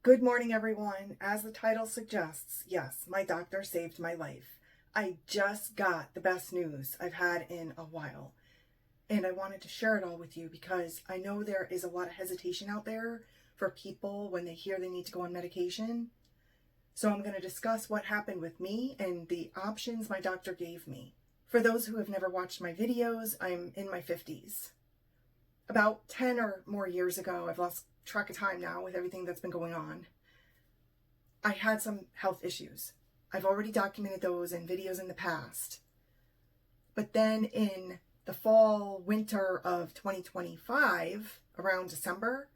Good morning, everyone. As the title suggests, yes, my doctor saved my life. I just got the best news I've had in a while. And I wanted to share it all with you because I know there is a lot of hesitation out there for people when they hear they need to go on medication. So I'm going to discuss what happened with me and the options my doctor gave me. For those who have never watched my videos, I'm in my 50s. About 10 or more years ago, I've lost track of time now with everything that's been going on, I had some health issues. I've already documented those in videos in the past. But then in the fall, winter of 2025, around December,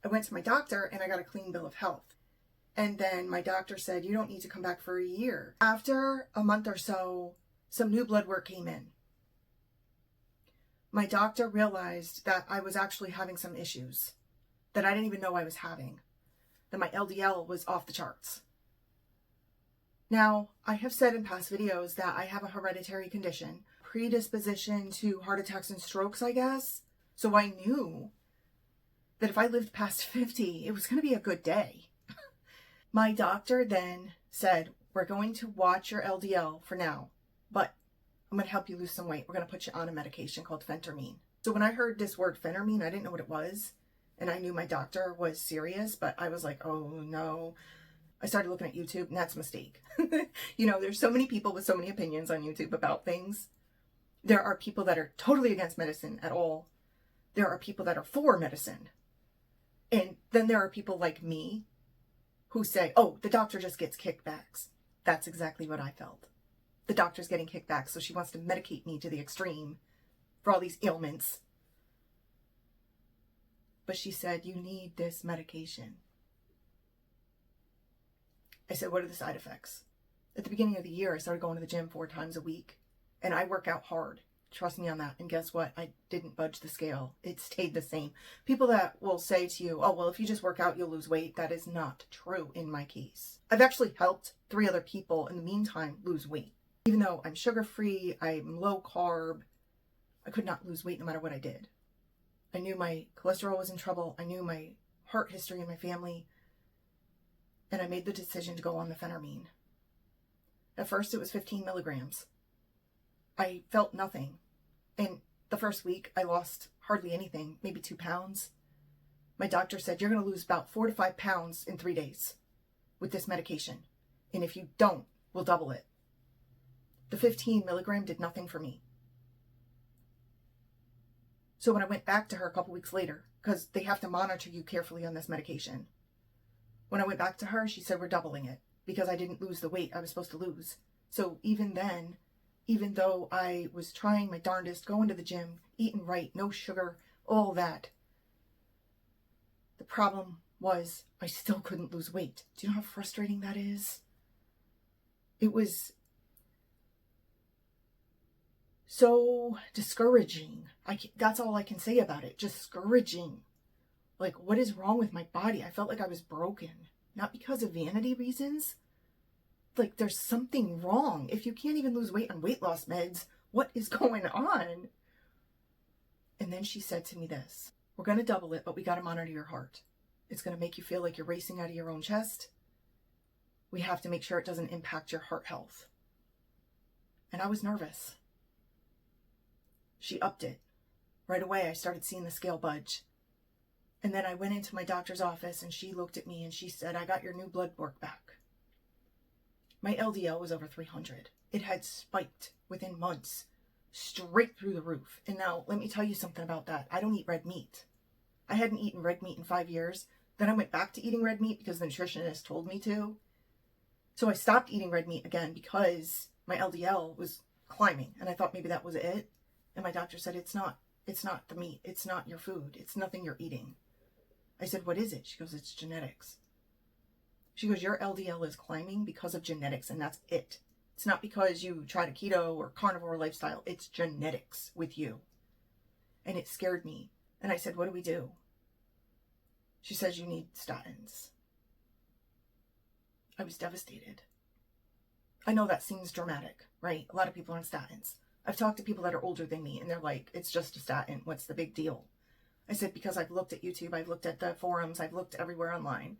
I went to my doctor and I got a clean bill of health. And then my doctor said, you don't need to come back for a year. After a month or so, some new blood work came in. My doctor realized that I was actually having some issues that I didn't even know I was having, that my LDL was off the charts. Now, I have said in past videos that I have a hereditary condition, predisposition to heart attacks and strokes, I guess. So I knew that if I lived past 50, it was going to be a good day. My doctor then said, we're going to watch your LDL for now, but I'm going to help you lose some weight. We're going to put you on a medication called phentermine. So when I heard this word phentermine, I didn't know what it was. And I knew my doctor was serious, but I was like, oh no. I started looking at YouTube, and that's a mistake. There's so many people with so many opinions on YouTube about things. There are people that are totally against medicine at all. There are people that are for medicine. And then there are people like me who say, oh, the doctor just gets kickbacks. That's exactly what I felt. The doctor's getting kickbacks, so she wants to medicate me to the extreme for all these ailments. But she said, you need this medication. I said, what are the side effects? At the beginning of the year, I started going to the gym 4 times a week. And I work out hard. Trust me on that. And guess what? I didn't budge the scale. It stayed the same. People that will say to you, oh, well, if you just work out, you'll lose weight. That is not true in my case. I've actually helped 3 other people in the meantime lose weight. Even though I'm sugar-free, I'm low carb, I could not lose weight no matter what I did. I knew my cholesterol was in trouble. I knew my heart history in my family. And I made the decision to go on the phentermine. At first, it was 15 milligrams. I felt nothing. And the first week, I lost hardly anything, maybe 2 pounds. My doctor said, you're going to lose about 4 to 5 pounds in 3 days with this medication. And if you don't, we'll double it. The 15 milligram did nothing for me. So when I went back to her a couple weeks later, because they have to monitor you carefully on this medication. When I went back to her, she said, we're doubling it because I didn't lose the weight I was supposed to lose. So even then, even though I was trying my darndest, going to the gym, eating right, no sugar, all that, the problem was I still couldn't lose weight. Do you know how frustrating that is? It was so discouraging. That's all I can say about it. Discouraging. Like, what is wrong with my body? I felt like I was broken. Not because of vanity reasons. Like, there's something wrong. If you can't even lose weight on weight loss meds, what is going on? And then she said to me this, we're going to double it, but we got to monitor your heart. It's going to make you feel like you're racing out of your own chest. We have to make sure it doesn't impact your heart health. And I was nervous. She upped it. Right away, I started seeing the scale budge. And then I went into my doctor's office and she looked at me and she said, I got your new blood work back. My LDL was over 300. It had spiked within months, straight through the roof. And now, let me tell you something about that. I don't eat red meat. I hadn't eaten red meat in 5 years. Then I went back to eating red meat because the nutritionist told me to. So I stopped eating red meat again because my LDL was climbing. And I thought maybe that was it. And my doctor said, it's not the meat. It's not your food. It's nothing you're eating. I said, what is it? She goes, it's genetics. She goes, your LDL is climbing because of genetics, and that's it. It's not because you tried a keto or carnivore lifestyle. It's genetics with you. And it scared me. And I said, what do we do? She says, you need statins. I was devastated. I know that seems dramatic, right? A lot of people are on statins. I've talked to people that are older than me, and they're like, it's just a statin. What's the big deal? I said, because I've looked at YouTube, I've looked at the forums, I've looked everywhere online.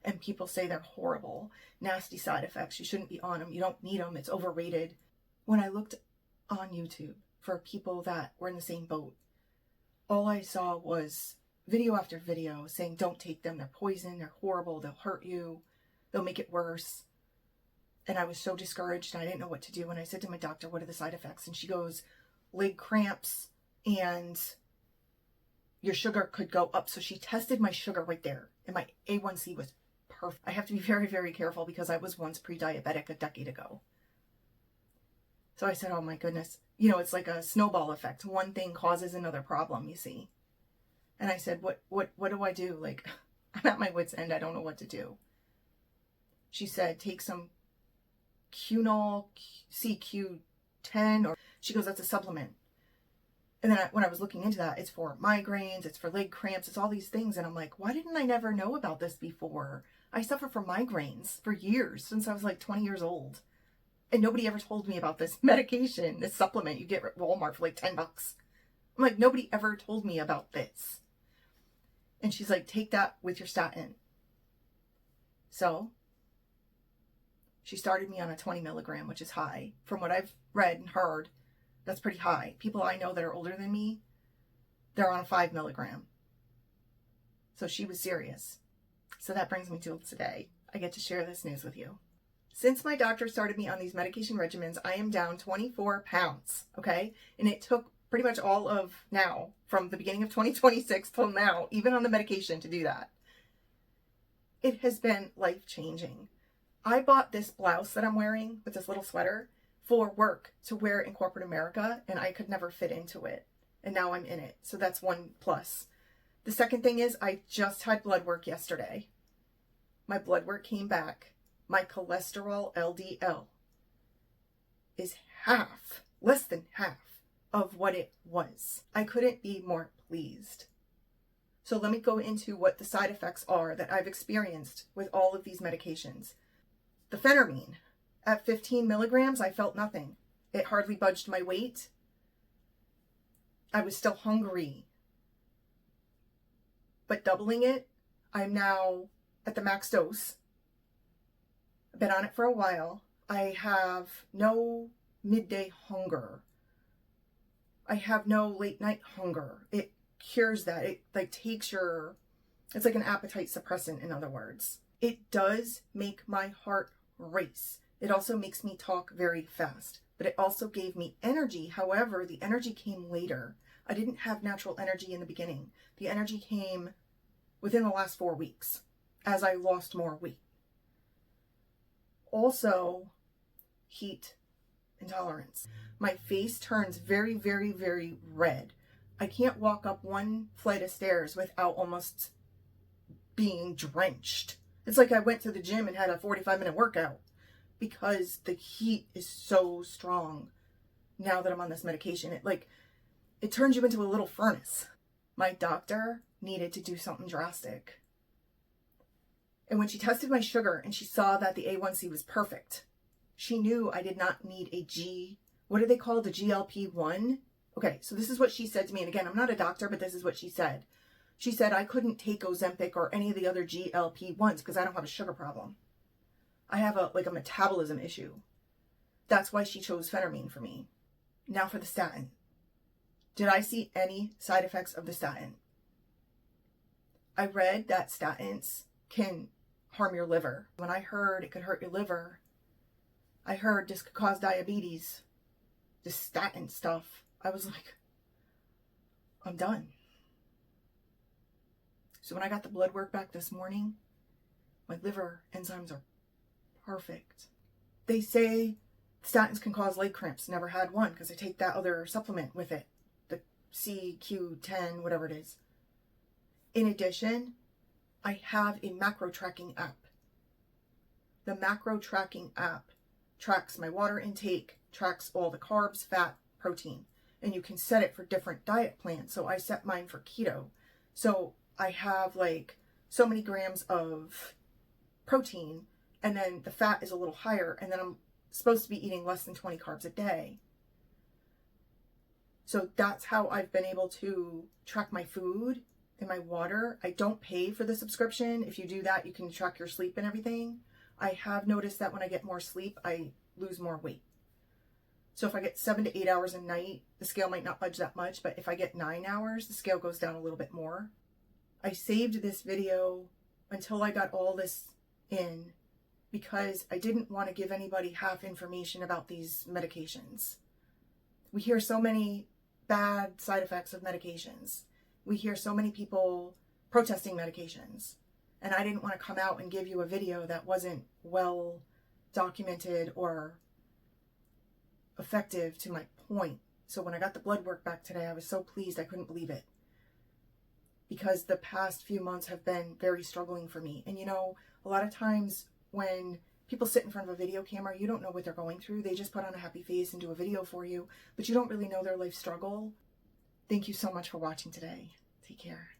and people say they're horrible, nasty side effects. You shouldn't be on them. You don't need them. It's overrated. When I looked on YouTube for people that were in the same boat, all I saw was video after video saying, don't take them. They're poison. They're horrible. They'll hurt you. They'll make it worse. And I was so discouraged and I didn't know what to do. And I said to my doctor, what are the side effects? And she goes, leg cramps and your sugar could go up. So she tested my sugar right there. And my A1C was perfect. I have to be very, very careful because I was once pre-diabetic a decade ago. So I said, oh my goodness. You know, it's like a snowball effect. One thing causes another problem, you see. And I said, what do I do? Like, I'm at my wit's end. I don't know what to do. She said, take some Qnol CQ10, or she goes, that's a supplement. And then when I was looking into that, it's for migraines, it's for leg cramps, it's all these things. And I'm like, why didn't I never know about this before? I suffer from migraines for years, since I was like 20 years old. And nobody ever told me about this medication, this supplement you get at Walmart for like $10. I'm like, nobody ever told me about this. And she's like, take that with your statin. So she started me on a 20 milligram, which is high. From what I've read and heard, that's pretty high. People I know that are older than me, they're on a 5 milligram. So she was serious. So that brings me to today. I get to share this news with you. Since my doctor started me on these medication regimens, I am down 24 pounds, okay? And it took pretty much all of now, from the beginning of 2026 till now, even on the medication, to do that. It has been life-changing. I bought this blouse that I'm wearing with this little sweater for work to wear in corporate America, and I could never fit into it. And now I'm in it. So that's one plus. The second thing is I just had blood work yesterday. My blood work came back. My cholesterol LDL is half, less than half of what it was. I couldn't be more pleased. So let me go into what the side effects are that I've experienced with all of these medications. The phentermine, at 15 milligrams, I felt nothing. It hardly budged my weight. I was still hungry. But doubling it, I'm now at the max dose. I've been on it for a while. I have no midday hunger. I have no late night hunger. It cures that. It like takes your, it's like an appetite suppressant, in other words. It does make my heart race. It also makes me talk very fast, but it also gave me energy. However, the energy came later. I didn't have natural energy in the beginning. The energy came within the last 4 weeks as I lost more weight. Also, heat intolerance. My face turns very, very, very red. I can't walk up one flight of stairs without almost being drenched. It's like I went to the gym and had a 45-minute workout because the heat is so strong now that I'm on this medication. It turns you into a little furnace. My doctor needed to do something drastic. And when she tested my sugar and she saw that the A1C was perfect, she knew I did not need what do they call the GLP-1? Okay, so this is what she said to me. And again, I'm not a doctor, but this is what she said. She said I couldn't take Ozempic or any of the other GLP-1s because I don't have a sugar problem. I have a metabolism issue. That's why she chose phentermine for me. Now for the statin. Did I see any side effects of the statin? I read that statins can harm your liver. When I heard it could hurt your liver, I heard this could cause diabetes, this statin stuff. I was like, I'm done. So when I got the blood work back this morning, my liver enzymes are perfect. They say statins can cause leg cramps. Never had one because I take that other supplement with it, the CQ10, whatever it is. In addition, I have a macro tracking app. The macro tracking app tracks my water intake, tracks all the carbs, fat, protein, and you can set it for different diet plans. So I set mine for keto. So I have so many grams of protein, and then the fat is a little higher, and then I'm supposed to be eating less than 20 carbs a day. So that's how I've been able to track my food in my water. I don't pay for the subscription. If you do that, you can track your sleep and everything. I have noticed that when I get more sleep, I lose more weight. So if I get 7 to 8 hours a night, the scale might not budge that much, but if I get 9 hours, the scale goes down a little bit more. I saved this video until I got all this in because I didn't want to give anybody half information about these medications. We hear so many bad side effects of medications. We hear so many people protesting medications. And I didn't want to come out and give you a video that wasn't well documented or effective to my point. So when I got the blood work back today, I was so pleased. I couldn't believe it. Because the past few months have been very struggling for me. And you know, a lot of times when people sit in front of a video camera, you don't know what they're going through. They just put on a happy face and do a video for you, but you don't really know their life struggle. Thank you so much for watching today. Take care.